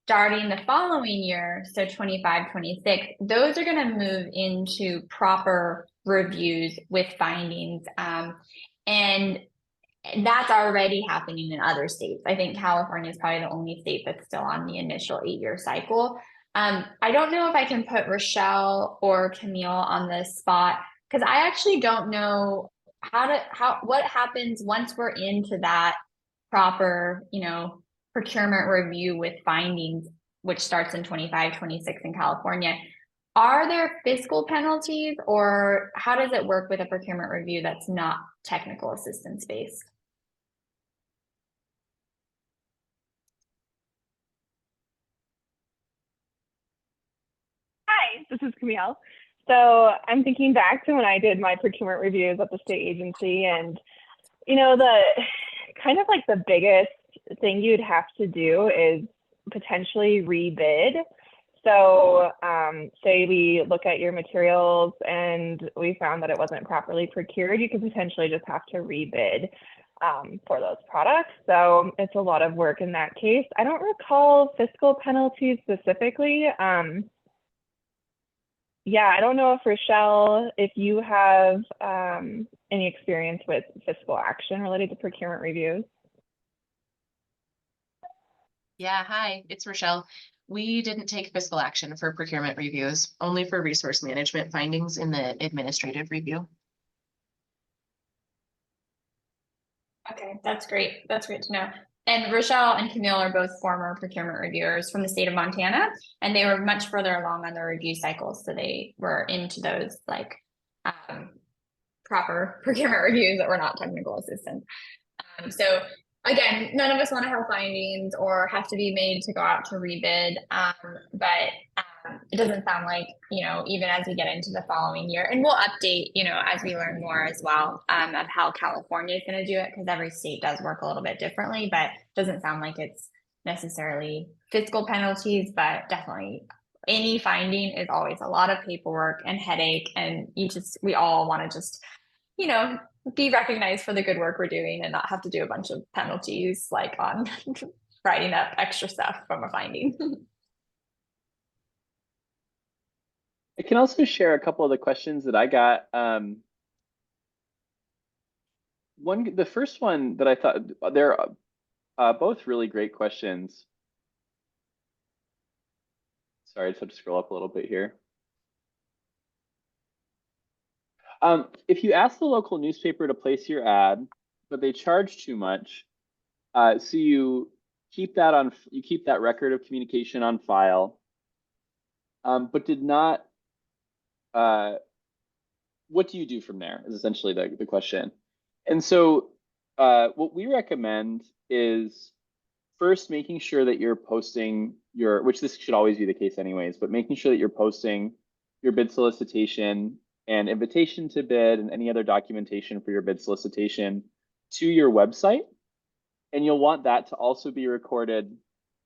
starting the following year, so 25-26, those are going to move into proper reviews with findings. And that's already happening in other states. I think California is probably the only state that's still on the initial 8-year cycle. I don't know if I can put Rochelle or Camille on this spot because I actually don't know what happens once we're into that proper, procurement review with findings, which starts in 25-26 in California. Are there fiscal penalties, or how does it work with a procurement review that's not technical assistance based? Hi, this is Camille. So I'm thinking back to when I did my procurement reviews at the state agency, and the kind of like the biggest thing you'd have to do is potentially rebid. So say we look at your materials and we found that it wasn't properly procured, you could potentially just have to rebid for those products. So it's a lot of work in that case. I don't recall fiscal penalties specifically. Yeah, I don't know if Rochelle, if you have any experience with fiscal action related to procurement reviews. Yeah, hi, it's Rochelle. We didn't take fiscal action for procurement reviews, only for resource management findings in the administrative review. Okay, that's great. That's great to know. And Rochelle and Camille are both former procurement reviewers from the state of Montana, and they were much further along on their review cycles. So they were into those like proper procurement reviews that were not technical assistance. So again, none of us want to have findings or have to be made to go out to rebid, but it doesn't sound like, even as we get into the following year, and we'll update, as we learn more as well, of how California is going to do it, because every state does work a little bit differently, but it doesn't sound like it's necessarily fiscal penalties, but definitely any finding is always a lot of paperwork and headache, and we all want to just, be recognized for the good work we're doing and not have to do a bunch of penalties like on writing up extra stuff from a finding. I can also share a couple of the questions that I got. The first one that I thought, they're both really great questions. Sorry, I just have to scroll up a little bit here. If you ask the local newspaper to place your ad, but they charge too much, so you keep that record of communication on file, but did not. What do you do from there? Is essentially the question. And so, what we recommend is first making sure that you're posting which this should always be the case anyways, but making sure that you're posting your bid solicitation and invitation to bid and any other documentation for your bid solicitation to your website. And you'll want that to also be recorded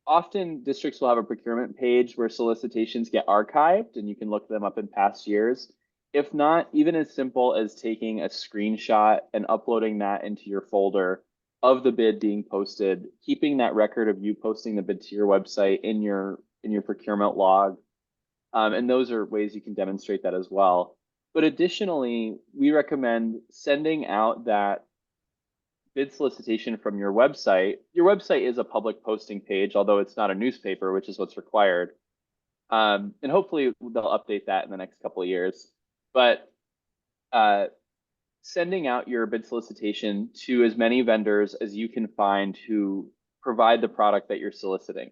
often districts will have a procurement page where solicitations get archived and you can look them up in past years. If not, even as simple as taking a screenshot and uploading that into your folder of the bid being posted, keeping that record of you posting the bid to your website in your procurement log. And those are ways you can demonstrate that as well. But additionally, we recommend sending out that bid solicitation from your website. Your website is a public posting page, although it's not a newspaper, which is what's required. And hopefully they'll update that in the next couple of years. But sending out your bid solicitation to as many vendors as you can find who provide the product that you're soliciting.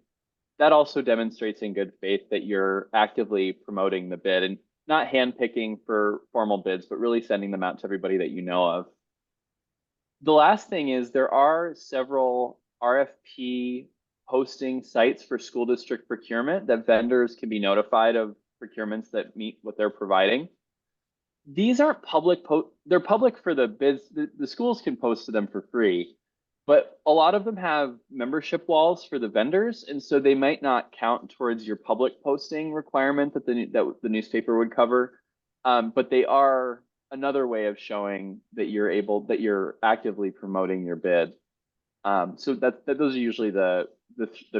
That also demonstrates in good faith that you're actively promoting the bid and not handpicking for formal bids, but really sending them out to everybody that you know of. The last thing is there are several RFP posting sites for school district procurement that vendors can be notified of procurements that meet what they're providing. These aren't public, they're public for the bids. The schools can post to them for free, but a lot of them have membership walls for the vendors. And so they might not count towards your public posting requirement that the newspaper would cover. But they are another way of showing that you're actively promoting your bid. So those are usually the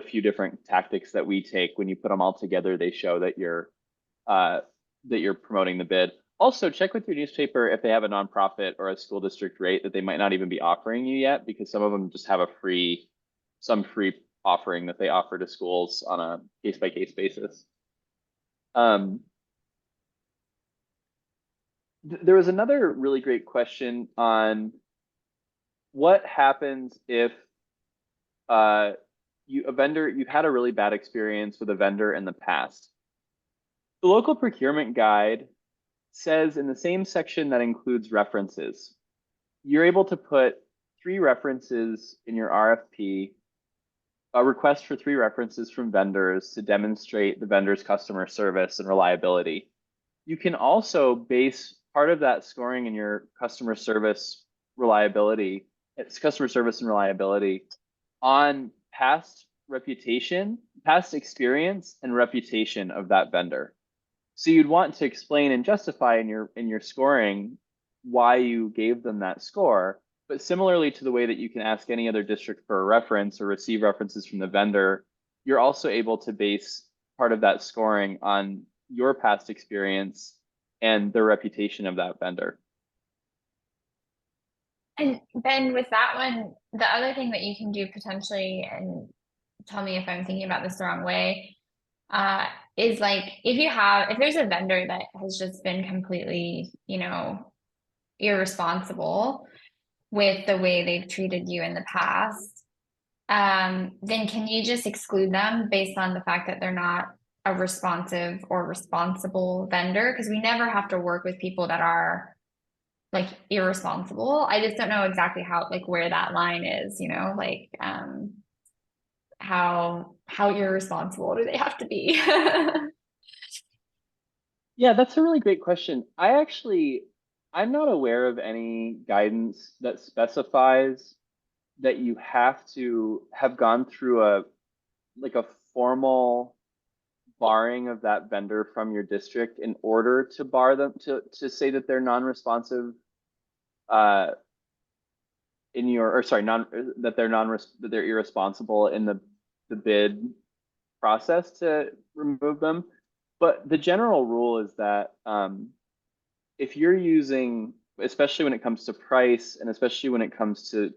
few different tactics that we take. When you put them all together, they show that you're promoting the bid. Also, check with your newspaper if they have a nonprofit or a school district rate that they might not even be offering you yet, because some of them just have some free offering that they offer to schools on a case-by-case basis. There was another really great question on what happens if you've had a really bad experience with a vendor in the past. The local procurement guide says in the same section that includes references, you're able to put 3 references in your RFP, a request for 3 references from vendors to demonstrate the vendor's customer service and reliability. You can also base part of that scoring in your customer service and reliability on past experience and reputation of that vendor. So you'd want to explain and justify in your scoring why you gave them that score. But similarly to the way that you can ask any other district for a reference or receive references from the vendor, you're also able to base part of that scoring on your past experience and the reputation of that vendor. And Ben, with that one, the other thing that you can do potentially, and tell me if I'm thinking about this the wrong way, is like if there's a vendor that has just been completely, irresponsible with the way they've treated you in the past, then can you just exclude them based on the fact that they're not a responsive or responsible vendor? Because we never have to work with people that are like irresponsible. I just don't know exactly where that line is, how irresponsible do they have to be? Yeah, that's a really great question. I'm not aware of any guidance that specifies that you have to have gone through a formal barring of that vendor from your district in order to bar them, to say that they're non-responsive that they're irresponsible in the bid process to remove them. But the general rule is that if you're using, especially when it comes to price and especially when it comes to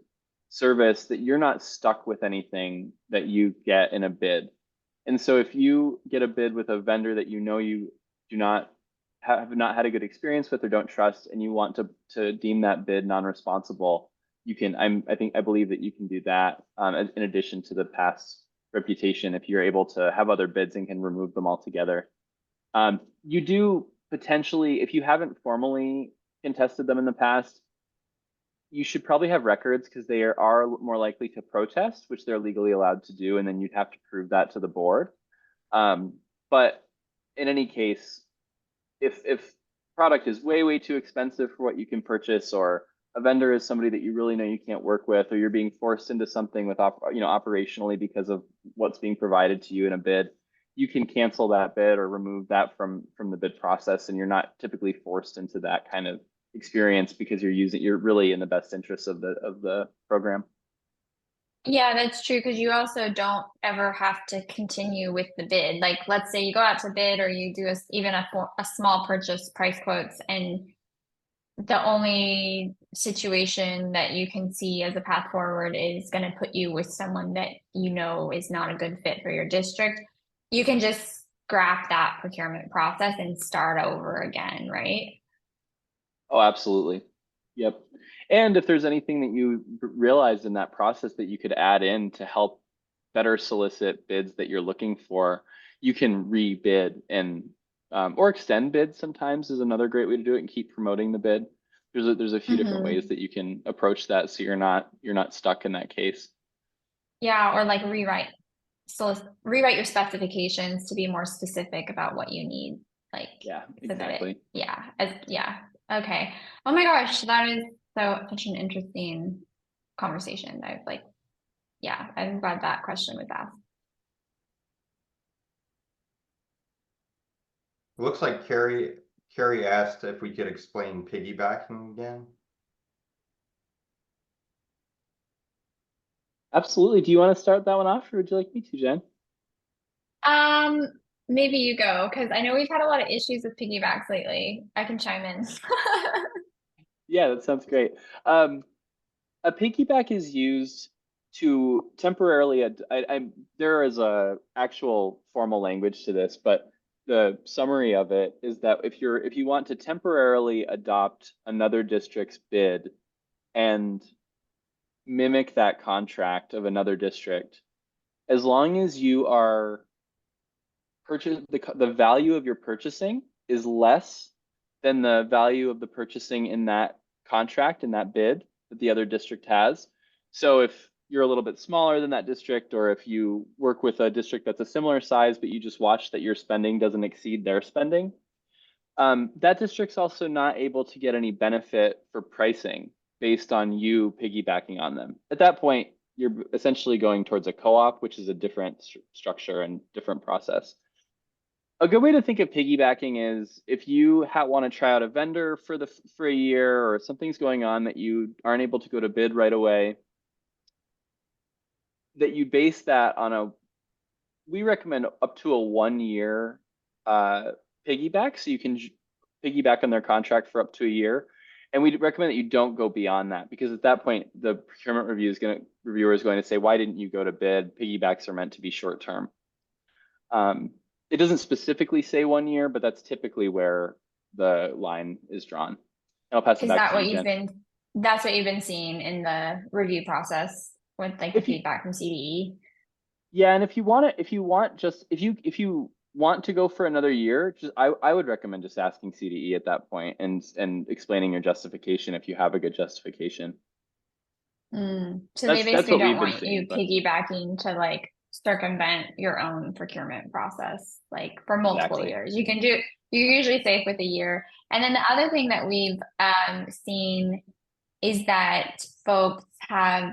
service, that you're not stuck with anything that you get in a bid. And so if you get a bid with a vendor that you have not had a good experience with or don't trust, and you want to deem that bid non-responsible, you can. I believe that you can do that in addition to the past reputation. If you're able to have other bids and can remove them altogether, you do potentially, if you haven't formally contested them in the past, you should probably have records because they are more likely to protest, which they're legally allowed to do, and then you'd have to prove that to the board. But in any case, if product is way too expensive for what you can purchase, or a vendor is somebody that you really know you can't work with, or you're being forced into something with operationally because of what's being provided to you in a bid, you can cancel that bid or remove that from the bid process, and you're not typically forced into that kind of experience because you're really in the best interest of the program. Yeah, that's true, because you also don't ever have to continue with the bid. Like, let's say you go out to bid or you do even a small purchase price quotes, and the only situation that you can see as a path forward is going to put you with someone that you know is not a good fit for your district. You can just scrap that procurement process and start over again, right? Oh, absolutely. Yep. And if there's anything that you realized in that process that you could add in to help better solicit bids that you're looking for, you can rebid and or extend bids sometimes is another great way to do it and keep promoting the bid. There's a few different ways that you can approach that so you're not stuck in that case. Yeah, or like rewrite your specifications to be more specific about what you need. Like, Yeah, so that exactly. okay. Oh my gosh, that is such an interesting conversation. I'm glad that question was asked. It looks like Carrie asked if we could explain piggybacking again. Absolutely. Do you want to start that one off, or would you like me to, Jen? Maybe you go, because I know we've had a lot of issues with piggybacks lately. I can chime in. Yeah, that sounds great. A piggyback is used to temporarily, there is a actual formal language to this, but the summary of it is that if you want to temporarily adopt another district's bid and mimic that contract of another district, as long as you are the value of your purchasing is less than the value of the purchasing in that contract, in that bid that the other district has. So if you're a little bit smaller than that district, or if you work with a district that's a similar size, but you just watch that your spending doesn't exceed their spending, that district's also not able to get any benefit for pricing based on you piggybacking on them. At that point, you're essentially going towards a co-op, which is a different structure and different process. A good way to think of piggybacking is if you want to try out a vendor for a year, or something's going on that you aren't able to go to bid right away, that you base that on we recommend up to a 1 year piggyback, so you can piggyback on their contract for up to a year. And we recommend that you don't go beyond that, because at that point, the procurement reviewer is going to say, why didn't you go to bid? Piggybacks are meant to be short term. It doesn't specifically say 1 year, but that's typically where the line is drawn. And I'll pass it back to you, Jen. That's what you've been seeing in the review process with like the feedback from CDE? Yeah, and if you want to go for another year, I would recommend just asking CDE at that point and explaining your justification if you have a good justification. So they basically don't want you but piggybacking to like circumvent your own procurement process, like for multiple years. You're usually safe with a year. And then the other thing that we've seen is that folks have,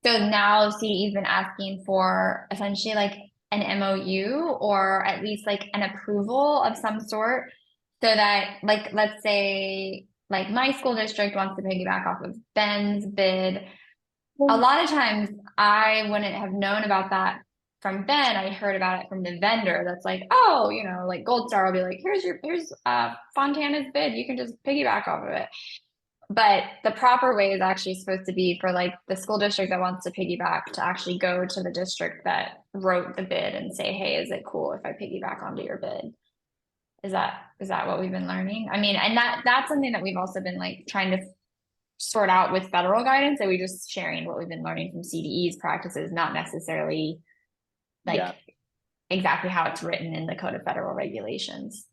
so now CDE's been asking for essentially like an MOU, or at least like an approval of some sort, so that, like, let's say like my school district wants to piggyback off of Ben's bid. A lot of times I wouldn't have known about that from Ben. I heard about it from the vendor that's like, oh, like Gold Star will be like, here's Fontana's bid, you can just piggyback off of it. But the proper way is actually supposed to be for like the school district that wants to piggyback to actually go to the district that wrote the bid and say, hey, is it cool if I piggyback onto your bid? Is that what we've been learning? I mean, and that's something that we've also been like trying to sort out with federal guidance, that we just sharing what we've been learning from CDE's practices, not necessarily like exactly how it's written in the Code of Federal Regulations.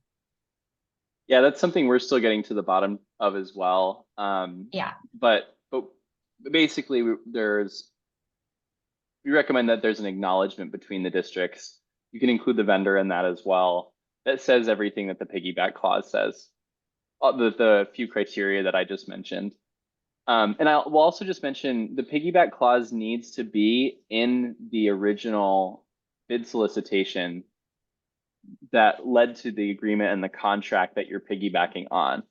Yeah, that's something we're still getting to the bottom of as well. But basically, we recommend that there's an acknowledgement between the districts. You can include the vendor in that as well. That says everything that the piggyback clause says, the few criteria that I just mentioned. And we'll also just mention the piggyback clause needs to be in the original bid solicitation that led to the agreement and the contract that you're piggybacking on.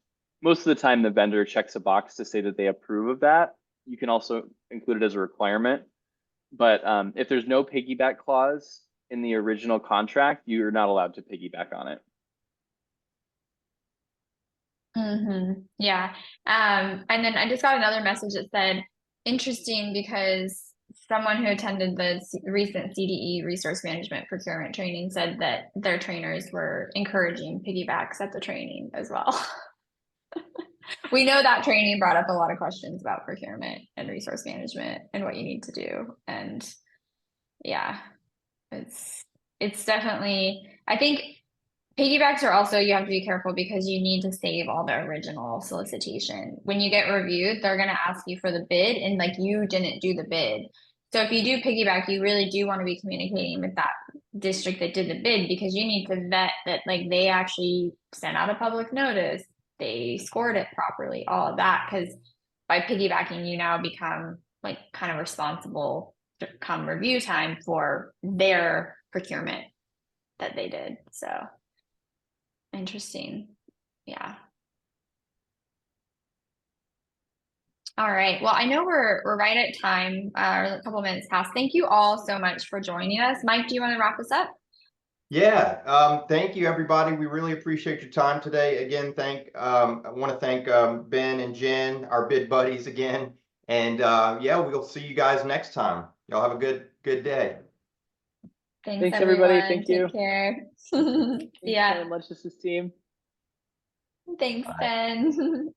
Most of the time, the vendor checks a box to say that they approve of that. You can also include it as a requirement. But if there's no piggyback clause in the original contract, you're not allowed to piggyback on it. Yeah. And then I just got another message that said, interesting because someone who attended the recent CDE resource management procurement training said that their trainers were encouraging piggybacks at the training as well. We know that training brought up a lot of questions about procurement and resource management and what you need to do. And yeah, it's definitely, I think piggybacks are also, you have to be careful because you need to save all the original solicitation. When you get reviewed, they're going to ask you for the bid and like you didn't do the bid. So if you do piggyback, you really do want to be communicating with that district that did the bid because you need to vet that like they actually sent out a public notice, they scored it properly, all of that. Because by piggybacking, you now become like kind of responsible come review time for their procurement that they did. So interesting. Yeah. All right. Well, I know we're right at time, a couple minutes past. Thank you all so much for joining us. Mike, do you want to wrap us up? Yeah, thank you, everybody. We really appreciate your time today. Again, I want to thank Ben and Jen, our bid buddies again. And yeah, we'll see you guys next time. Y'all have a good day. Thanks everybody. everyone. Thank you. Take care. Thanks, Yeah. LunchAssist team. Thanks, Bye. Ben.